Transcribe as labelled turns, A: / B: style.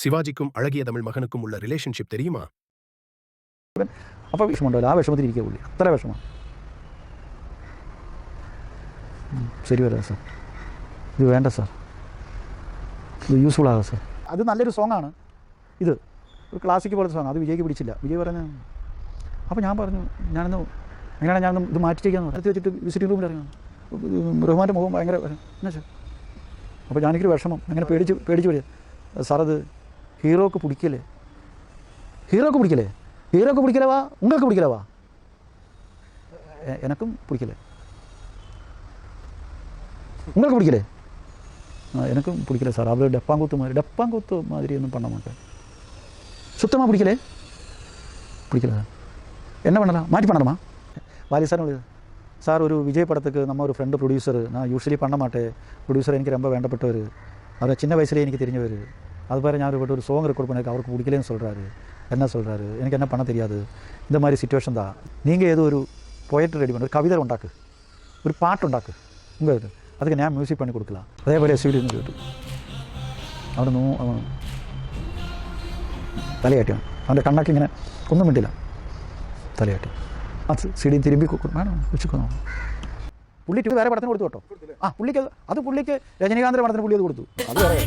A: சிவாஜிக்கும் அழகிய தமிழ் மகனுக்கும் உள்ள ரிலேஷன்ஷிப் தெரியுமா?
B: അപ്പോൾ വിഷമമുണ്ടല്ലോ, ആ വിഷമത്തിൽ ഇരിക്കുക പുള്ളി, അത്ര വിഷമം. ശരി വരാം സാർ, ഇത് വേണ്ട സാർ, ഇത് യൂസ്ഫുൾ ആകാം സാർ. അത് നല്ലൊരു സോങ്ങാണ്, ഇത് ഒരു ക്ലാസിക് പോലത്തെ സോങ്ങാണ്. അത് വിജയ്ക്ക് പിടിച്ചില്ല. വിജയ് പറഞ്ഞു, അപ്പോൾ ഞാൻ പറഞ്ഞു അങ്ങനെയാണ് ഞാനൊന്ന് ഇത് മാറ്റിച്ചേക്കാന്ന് പറഞ്ഞു. വെച്ചിട്ട് വിസിറ്റിംഗ് റൂമിൽ ഇറങ്ങണം. റഹ്മാൻ്റെ മുഖം ഭയങ്കര എന്നാ സാർ. അപ്പോൾ ഞാനെനിക്കൊരു വിഷമം, അങ്ങനെ പേടിച്ച് വരിക. സാർ അത് ഹീറോക്ക് പിടിക്കലേ, ഹീറോക്ക് പിടിക്കലവാ, உங்களுக்கு பிடிக்கலவா, எனக்கும் பிடிக்கல, உங்களுக்கு பிடிக்கல, எனக்கும் பிடிக்கல சார். அவர் டப்பாங்கூத்து மாதிரி ஒன்றும் பண்ண மாட்டேன், சுத்தமாக பிடிக்கல சார். என்ன பண்ணலாம், மாற்றி பண்ணணுமா? வாலி சார் சார் ஒரு விஜய் படத்துக்கு நம்ம ஒரு ஃப்ரெண்டு ப்ரொடியூசர், நான் யூஸ்வலி பண்ண மாட்டேன். ப்ரொடியூசர் எனக்கு ரொம்ப வேண்டப்பட்டவர், அவர் சின்ன வயசுலேயே எனக்கு தெரிஞ்சவர். அது பாரு, நான் ஒரு சாங் ரெக்கார்ட் பண்ணியிருக்கேன், அவருக்கு பிடிக்கலன்னு சொல்கிறாரு. என்ன சொல்கிறாரு, எனக்கு என்ன பண்ண தெரியாது. இந்த மாதிரி സിറ്റുവേഷൻ தான். நீங்கள் ஏதோ ஒரு പോയറ്റ് റെഡി பண்ண, ഒരു കവിത ഉണ്ടാക്ക്, ഒരു പാട്ടുണ്ടാക്ക്, உங்களுக்கு அதுக்கு ഞാൻ മ്യൂസിക് பண்ணி കൊടുக்கலாம். അതേപോലെ എസ് നിന്ന് കേട്ടു, അവിടെ അവൻ തലയാട്ടി, അവൻ്റെ കണ്ണൊക്കെ ഇങ്ങനെ ഒന്നും മിണ്ടില്ല, തലയാട്ടി. അത് സിഡി തിരുമ്പി വേണം വെച്ചിരിക്കുന്നു. പുള്ളി വേറെ പടത്തിന് കൊടുത്തു കേട്ടോ. പുള്ളിക്ക് രജനീകാന്തിൻ്റെ പടത്തിന് പുള്ളി അത് കൊടുത്തു. അത് വേറെ